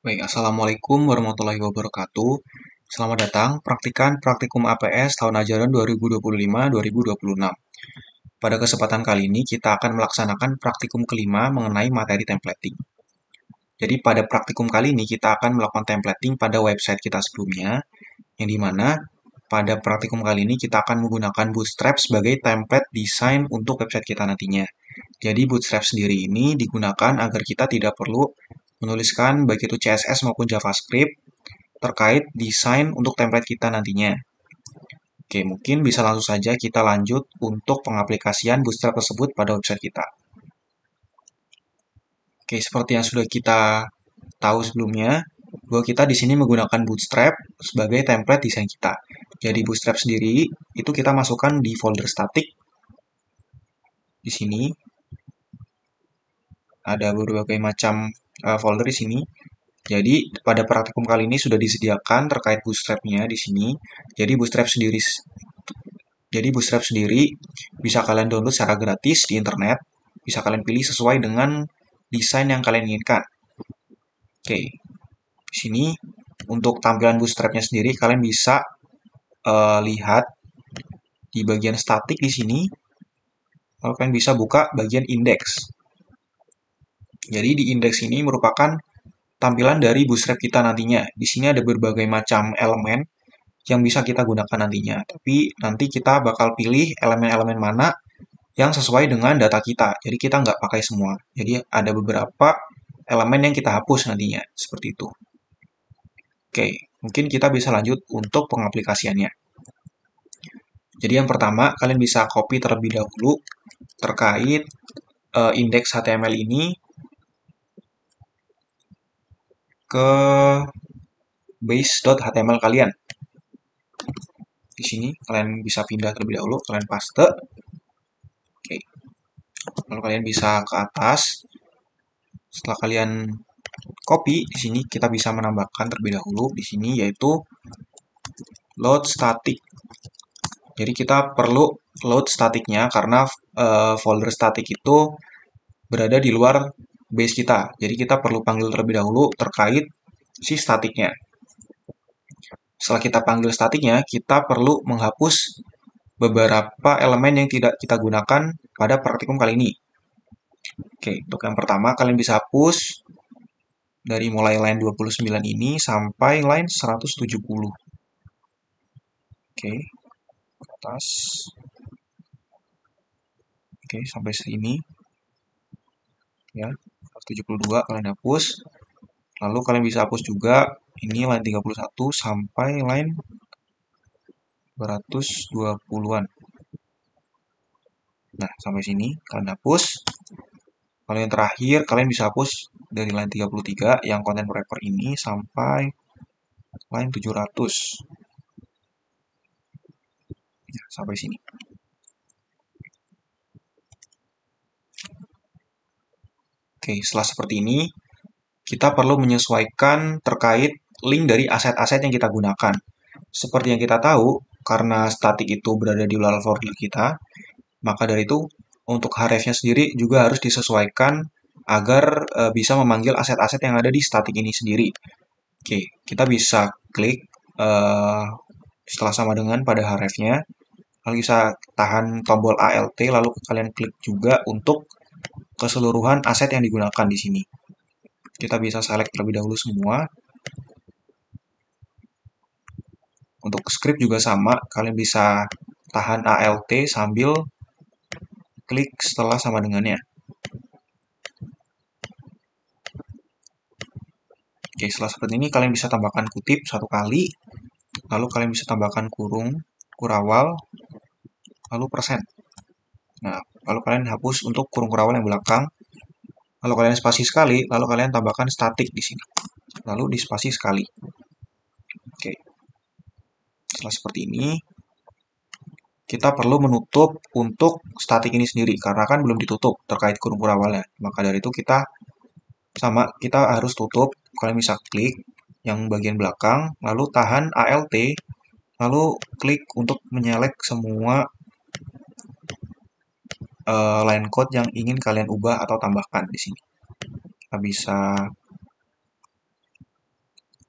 Baik, Assalamualaikum warahmatullahi wabarakatuh. Selamat datang praktikan praktikum APS tahun ajaran 2025-2026. Pada kesempatan kali ini kita akan melaksanakan praktikum kelima mengenai materi templating. Jadi pada praktikum kali ini kita akan melakukan templating pada website kita sebelumnya, yang dimana pada praktikum kali ini kita akan menggunakan Bootstrap sebagai template desain untuk website kita nantinya. Jadi Bootstrap sendiri ini digunakan agar kita tidak perlu menuliskan baik itu CSS maupun JavaScript terkait desain untuk template kita nantinya. Oke, mungkin bisa langsung saja kita lanjut untuk pengaplikasian Bootstrap tersebut pada website kita. Oke, seperti yang sudah kita tahu sebelumnya, bahwa kita di sini menggunakan Bootstrap sebagai template desain kita. Jadi Bootstrap sendiri itu kita masukkan di folder static. Di sini ada berbagai macam folder di sini. Jadi pada praktikum kali ini sudah disediakan terkait Bootstrap-nya di sini. Jadi Bootstrap sendiri bisa kalian download secara gratis di internet. Bisa kalian pilih sesuai dengan desain yang kalian inginkan. Oke, di sini untuk tampilan Bootstrap-nya sendiri kalian bisa lihat di bagian statik di sini. Lalu kalian bisa buka bagian indeks. Jadi di indeks ini merupakan tampilan dari Bootstrap kita nantinya. Di sini ada berbagai macam elemen yang bisa kita gunakan nantinya. Tapi nanti kita bakal pilih elemen-elemen mana yang sesuai dengan data kita. Jadi kita nggak pakai semua. Jadi ada beberapa elemen yang kita hapus nantinya. Seperti itu. Oke, mungkin kita bisa lanjut untuk pengaplikasiannya. Jadi yang pertama, kalian bisa copy terlebih dahulu terkait indeks HTML ini ke base.html kalian. Di sini kalian bisa pindah terlebih dahulu, kalian paste. Oke. Lalu kalian bisa ke atas. Setelah kalian copy, di sini kita bisa menambahkan terlebih dahulu di sini yaitu load static. Jadi kita perlu load statiknya karena folder static itu berada di luar base kita. Jadi kita perlu panggil terlebih dahulu terkait si statiknya. Setelah kita panggil statiknya, kita perlu menghapus beberapa elemen yang tidak kita gunakan pada praktikum kali ini. Oke, untuk yang pertama kalian bisa hapus dari mulai line 29 ini sampai line 170. Oke, ke atas. Oke, sampai sini. Ya, 172 kalian hapus. Lalu kalian bisa hapus juga ini line 31 sampai line 220-an. Nah, sampai sini kalian hapus. Kalau yang terakhir, kalian bisa hapus dari line 33 yang content wrapper ini sampai line 700. Ya, sampai sini. Oke, setelah seperti ini, kita perlu menyesuaikan terkait link dari aset-aset yang kita gunakan. Seperti yang kita tahu, karena statik itu berada di luar folder kita, maka dari itu untuk href-nya sendiri juga harus disesuaikan agar bisa memanggil aset-aset yang ada di statik ini sendiri. Oke, kita bisa klik setelah sama dengan pada href-nya, lalu bisa tahan tombol Alt, lalu kalian klik juga untuk keseluruhan aset yang digunakan di sini. Kita bisa select terlebih dahulu semua. Untuk script juga sama, kalian bisa tahan Alt sambil klik setelah sama dengannya. Oke, setelah seperti ini kalian bisa tambahkan kutip satu kali, lalu kalian bisa tambahkan kurung, kurawal, lalu persen. Nah, lalu kalian hapus untuk kurung kurawal yang belakang, lalu kalian spasi sekali, lalu kalian tambahkan statik di sini, lalu di spasi sekali. Oke, setelah seperti ini, kita perlu menutup untuk statik ini sendiri, karena kan belum ditutup terkait kurung kurawalnya. Maka dari itu kita harus tutup. Kalian bisa klik yang bagian belakang, lalu tahan Alt, lalu klik untuk menyelek semua line code yang ingin kalian ubah atau tambahkan di sini. Kita bisa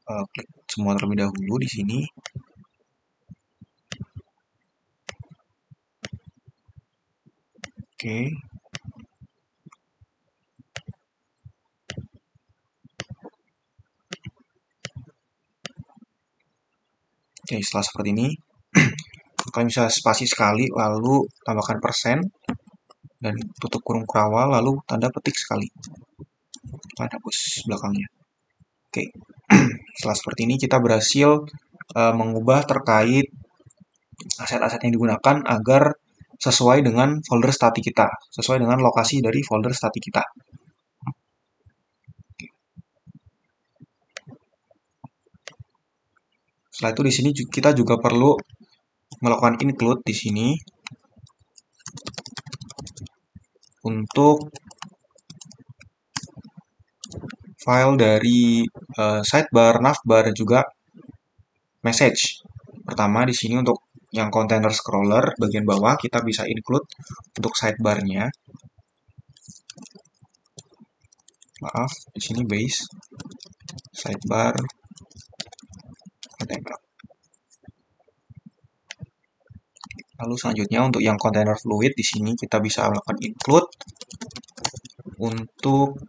klik semua terlebih dahulu di sini. Oke. Oke, setelah seperti ini, kalian bisa spasi sekali, lalu tambahkan persen, dan tutup kurung kawal, lalu tanda petik sekali. Ada bus belakangnya. Oke, setelah seperti ini kita berhasil mengubah terkait aset-aset yang digunakan agar sesuai dengan folder static kita, sesuai dengan lokasi dari folder static kita. Setelah itu di sini kita juga perlu melakukan include di sini untuk file dari sidebar, navbar, dan juga message. Pertama di sini untuk yang container scroller bagian bawah kita bisa include untuk sidebarnya. Maaf, di sini base sidebar HTML. Lalu selanjutnya untuk yang container fluid di sini kita bisa melakukan include untuk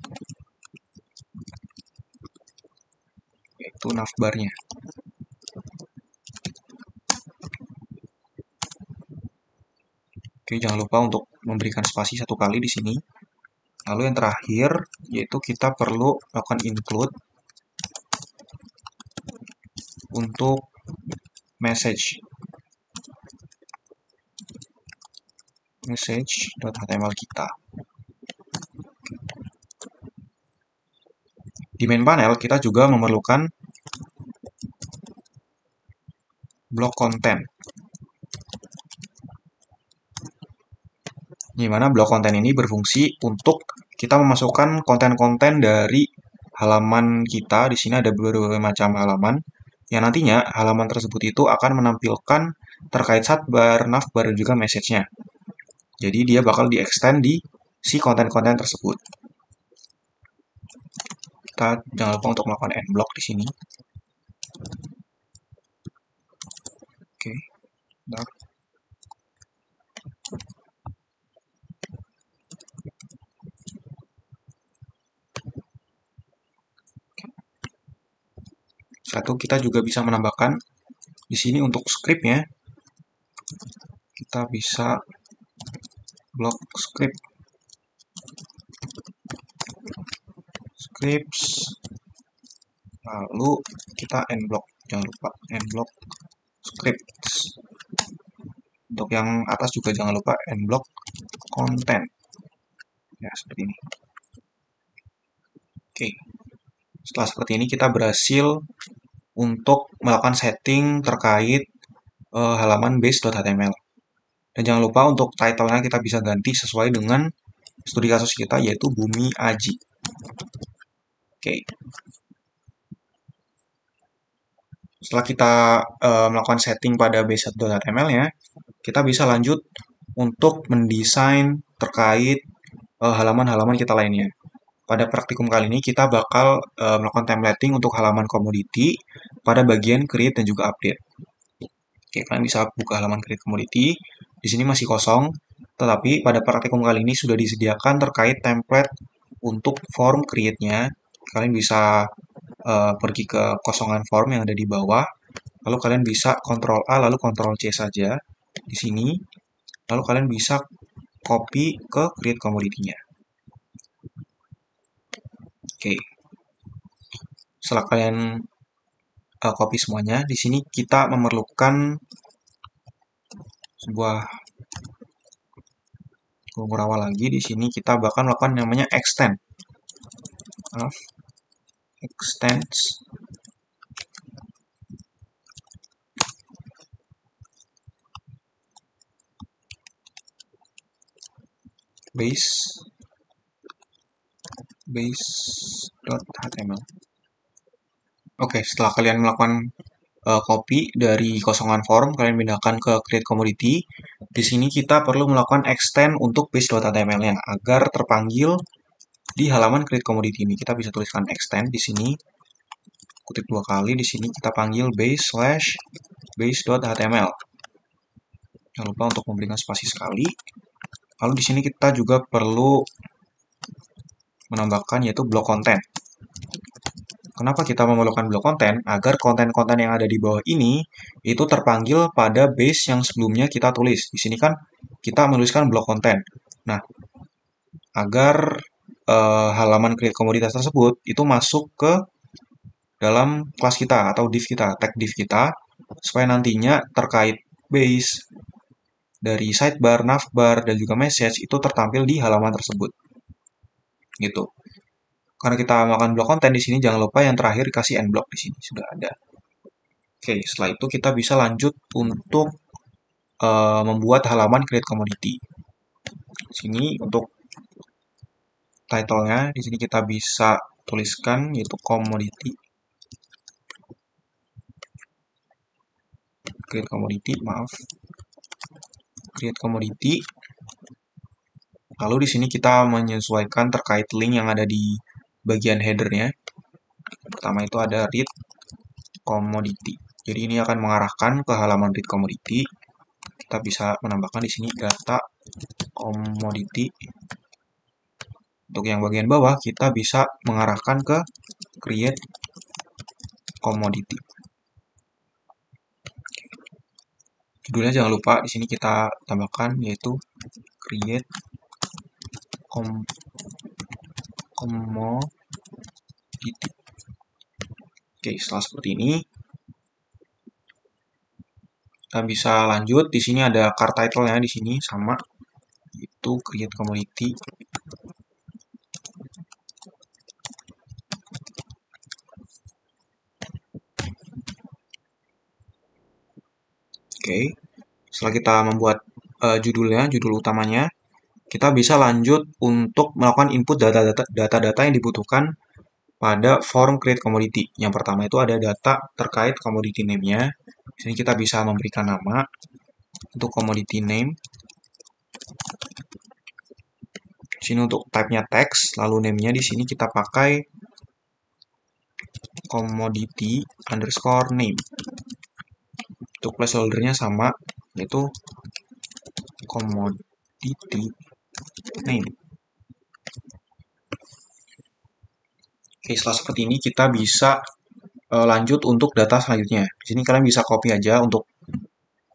yaitu navbarnya. Oke, jangan lupa untuk memberikan spasi satu kali di sini. Lalu yang terakhir yaitu kita perlu melakukan include untuk message.html kita. Di main panel kita juga memerlukan blok konten. Di mana blok konten ini berfungsi untuk kita memasukkan konten-konten dari halaman kita. Di sini ada berbagai macam halaman yang nantinya halaman tersebut itu akan menampilkan terkait sidebar, navbar, dan juga message-nya. Jadi dia bakal di-extend di si konten-konten tersebut. Kita jangan lupa untuk melakukan end block di sini. Oke, bentar. Satu, kita juga bisa menambahkan di sini untuk script-nya. Kita bisa blok scripts, lalu kita end block. Jangan lupa end block scripts. Untuk yang atas juga jangan lupa end block content. Ya, seperti ini. Oke. Setelah seperti ini kita berhasil untuk melakukan setting terkait halaman base.html. Dan jangan lupa untuk title-nya kita bisa ganti sesuai dengan studi kasus kita, yaitu Bumi Aji. Oke. Setelah kita melakukan setting pada base.html-nya, kita bisa lanjut untuk mendesain terkait halaman-halaman kita lainnya. Pada praktikum kali ini kita bakal melakukan templating untuk halaman commodity pada bagian create dan juga update. Oke, kalian bisa buka halaman create commodity. Di sini masih kosong, tetapi pada praktikum kali ini sudah disediakan terkait template untuk form create-nya. Kalian bisa pergi ke kosongan form yang ada di bawah, lalu kalian bisa Ctrl A lalu Ctrl C saja di sini, lalu kalian bisa copy ke create commodity-nya. Oke, setelah kalian copy semuanya, di sini kita memerlukan sebuah kurung lagi. Di sini kita bakal melakukan namanya extends base.html. Oke, setelah kalian melakukan copy dari kosongan form, kalian pindahkan ke create commodity. Di sini kita perlu melakukan extend untuk base.html-nya agar terpanggil di halaman create commodity ini. Kita bisa tuliskan extend di sini. kutip 2 kali. Di sini kita panggil base/base.html. Jangan lupa untuk memberikan spasi sekali. Lalu di sini kita juga perlu menambahkan yaitu blok konten. Kenapa kita memerlukan blok konten? Agar konten-konten yang ada di bawah ini itu terpanggil pada base yang sebelumnya kita tulis. Di sini kan kita menuliskan blok konten. Nah, agar halaman create komoditas tersebut itu masuk ke dalam kelas kita atau div kita, tag div kita, supaya nantinya terkait base dari sidebar, navbar, dan juga message itu tertampil di halaman tersebut. Gitu. Karena kita makan blok konten di sini, jangan lupa yang terakhir dikasih end block di sini sudah ada. Oke, setelah itu kita bisa lanjut untuk membuat halaman create commodity. Di sini untuk title-nya, di sini kita bisa tuliskan yaitu commodity. Create commodity, maaf. Create commodity. Lalu di sini kita menyesuaikan terkait link yang ada di bagian header-nya. Pertama itu ada read commodity. Jadi ini akan mengarahkan ke halaman read commodity. Kita bisa menambahkan di sini data commodity. Untuk yang bagian bawah kita bisa mengarahkan ke create commodity. Judulnya jangan lupa di sini kita tambahkan yaitu create commodity. Oke, setelah seperti ini kita bisa lanjut. Di sini ada card title-nya di sini sama itu create commodity. Oke, setelah kita membuat judulnya, judul utamanya, kita bisa lanjut untuk melakukan input data-data yang dibutuhkan pada form create commodity. Yang pertama itu ada data terkait commodity name-nya. Di sini kita bisa memberikan nama untuk commodity name. Di sini untuk type-nya text, lalu name-nya di sini kita pakai commodity underscore name. Untuk placeholder-nya sama, yaitu commodity name. Oke, setelah seperti ini kita bisa lanjut untuk data selanjutnya. Di sini kalian bisa copy aja untuk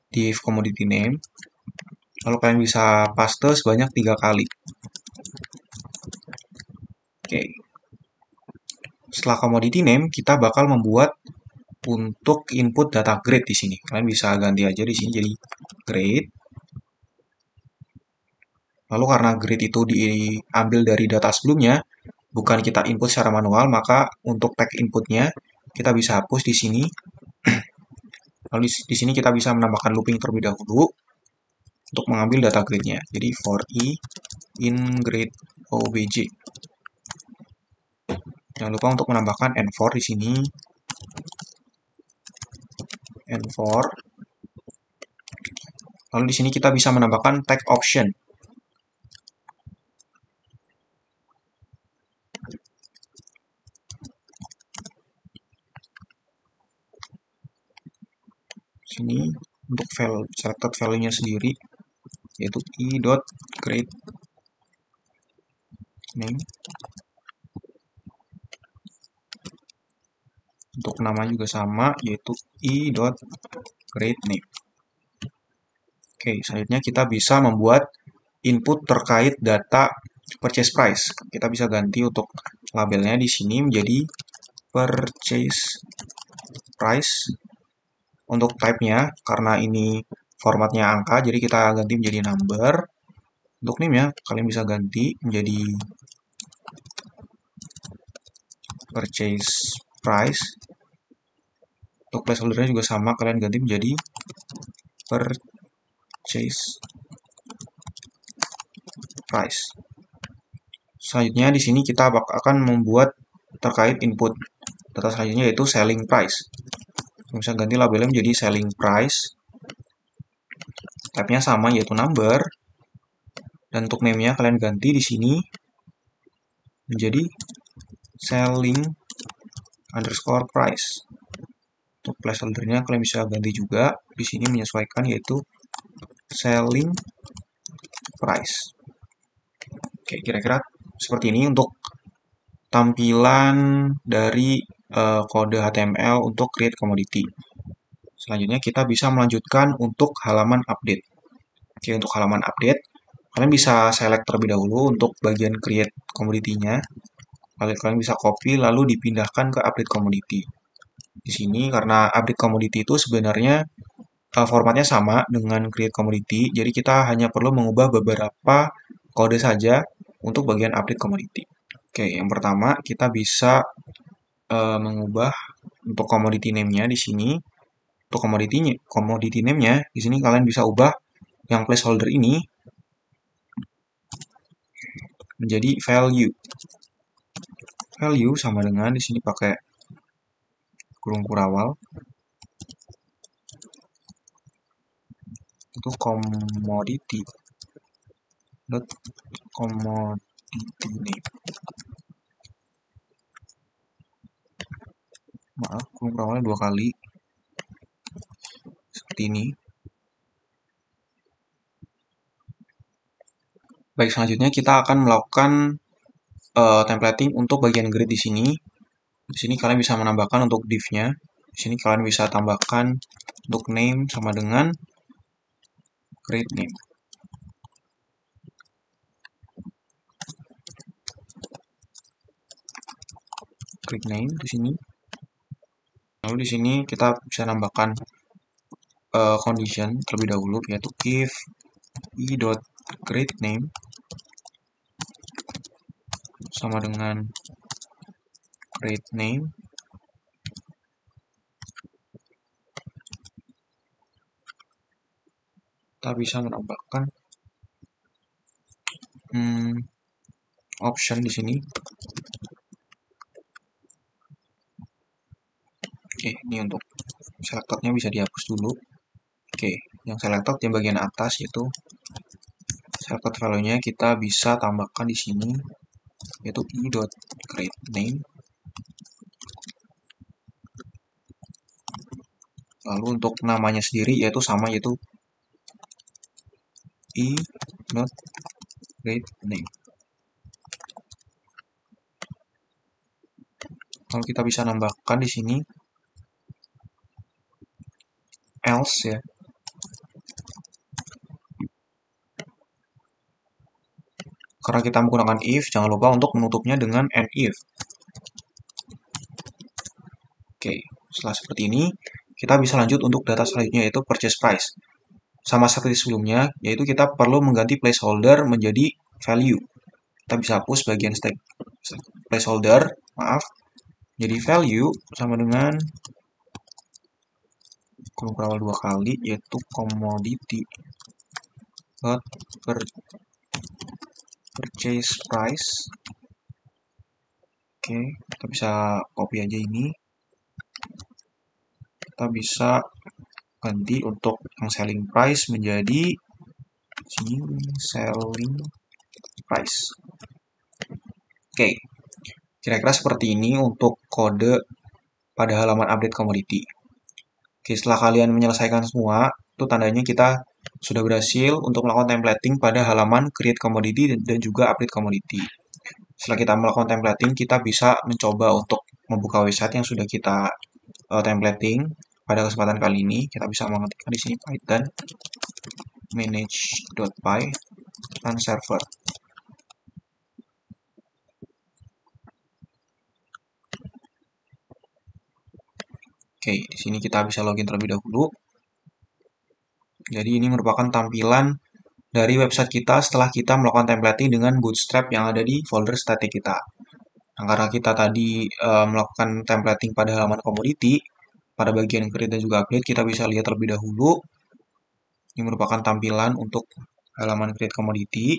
div commodity name. Lalu kalian bisa paste sebanyak 3 kali. Oke. Setelah commodity name, kita bakal membuat untuk input data grade di sini. Kalian bisa ganti aja di sini jadi grade. Lalu karena grade itu diambil dari data sebelumnya, bukan kita input secara manual, maka untuk tag inputnya kita bisa hapus di sini. Lalu di sini kita bisa menambahkan looping terlebih dahulu untuk mengambil data grade-nya. Jadi for i in grade obj. Jangan lupa untuk menambahkan n4 di sini. N4. Lalu di sini kita bisa menambahkan tag option. Sini untuk selected value-nya sendiri yaitu i.grade name. Untuk nama juga sama yaitu i.grade name. Oke, selanjutnya kita bisa membuat input terkait data purchase price. Kita bisa ganti untuk labelnya di sini menjadi purchase price. Untuk type-nya, karena ini formatnya angka, jadi kita ganti menjadi number. Untuk name-nya, kalian bisa ganti menjadi purchase price. Untuk placeholder-nya juga sama, kalian ganti menjadi purchase price. Selanjutnya di sini kita akan membuat terkait input data selanjutnya yaitu selling price. Bisa ganti labelnya menjadi selling price. Type-nya sama yaitu number. Dan untuk name-nya kalian ganti di sini menjadi selling underscore price. Untuk placeholdernya kalian bisa ganti juga di sini menyesuaikan, yaitu selling price. Oke, kira-kira seperti ini untuk tampilan dari kode HTML untuk create commodity. Selanjutnya kita bisa melanjutkan untuk halaman update. Oke, untuk halaman update, kalian bisa select terlebih dahulu untuk bagian create commodity-nya. Kalian bisa copy lalu dipindahkan ke update commodity. Di sini karena update commodity itu sebenarnya formatnya sama dengan create commodity, jadi kita hanya perlu mengubah beberapa kode saja untuk bagian update commodity. Oke, yang pertama kita bisa mengubah untuk commodity name-nya di sini. Untuk commodity name-nya di sini kalian bisa ubah yang placeholder ini menjadi value. Value sama dengan di sini pakai kurung kurawal. Itu commodity name. Maaf, kurung kurawalnya 2 kali. Seperti ini. Baik, selanjutnya kita akan melakukan templating untuk bagian grid di sini. Di sini kalian bisa menambahkan untuk div-nya. Di sini kalian bisa tambahkan untuk name sama dengan grid name. Grid name di sini. Lalu di sini kita bisa nambahkan condition terlebih dahulu, yaitu if i.gridName sama dengan gridName kita bisa menambahkan option di sini. Oke, ini untuk selectednya bisa dihapus dulu. Oke, yang selected yang bagian atas yaitu selected value-nya kita bisa tambahkan di sini, yaitu i.gridName. Lalu untuk namanya sendiri yaitu sama, yaitu i.gridName. Lalu kita bisa nambahkan di sini else ya. Karena kita menggunakan if, jangan lupa untuk menutupnya dengan and if. Oke, setelah seperti ini, kita bisa lanjut untuk data selanjutnya, yaitu purchase price. Sama seperti sebelumnya, yaitu kita perlu mengganti placeholder menjadi value. Kita bisa hapus bagian placeholder, maaf. Jadi value sama dengan kurung kurawal 2 kali, yaitu commodity purchase price. Oke, kita bisa copy aja ini. Kita bisa ganti untuk yang selling price menjadi sini selling price. Oke, kira-kira seperti ini untuk kode pada halaman update commodity. Oke, setelah kalian menyelesaikan semua, itu tandanya kita sudah berhasil untuk melakukan templating pada halaman create commodity dan juga update commodity. Setelah kita melakukan templating, kita bisa mencoba untuk membuka website yang sudah kita templating. Pada kesempatan kali ini, kita bisa mengetikkan di sini Python manage.py dan server. Oke, di sini kita bisa login terlebih dahulu. Jadi ini merupakan tampilan dari website kita setelah kita melakukan templating dengan Bootstrap yang ada di folder static kita. Nah, karena kita tadi melakukan templating pada halaman commodity, pada bagian create dan juga update, kita bisa lihat terlebih dahulu. Ini merupakan tampilan untuk halaman create commodity.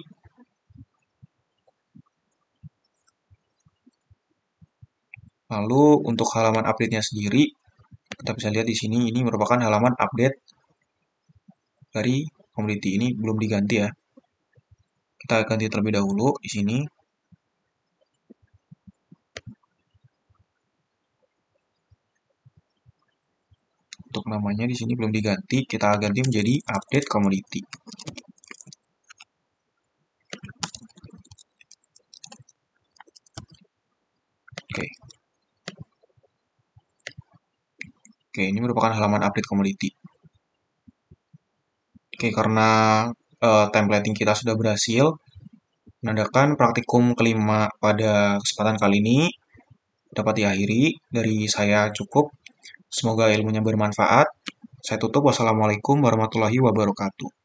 Lalu untuk halaman update-nya sendiri, kita bisa lihat di sini, ini merupakan halaman update dari commodity. Ini belum diganti ya. Kita ganti terlebih dahulu di sini. untuk namanya di sini belum diganti, kita ganti menjadi update commodity. Oke. Oke, ini merupakan halaman update commodity. Oke, karena templating kita sudah berhasil, menandakan praktikum kelima pada kesempatan kali ini dapat diakhiri. Dari saya cukup. Semoga ilmunya bermanfaat. Saya tutup. Wassalamualaikum warahmatullahi wabarakatuh.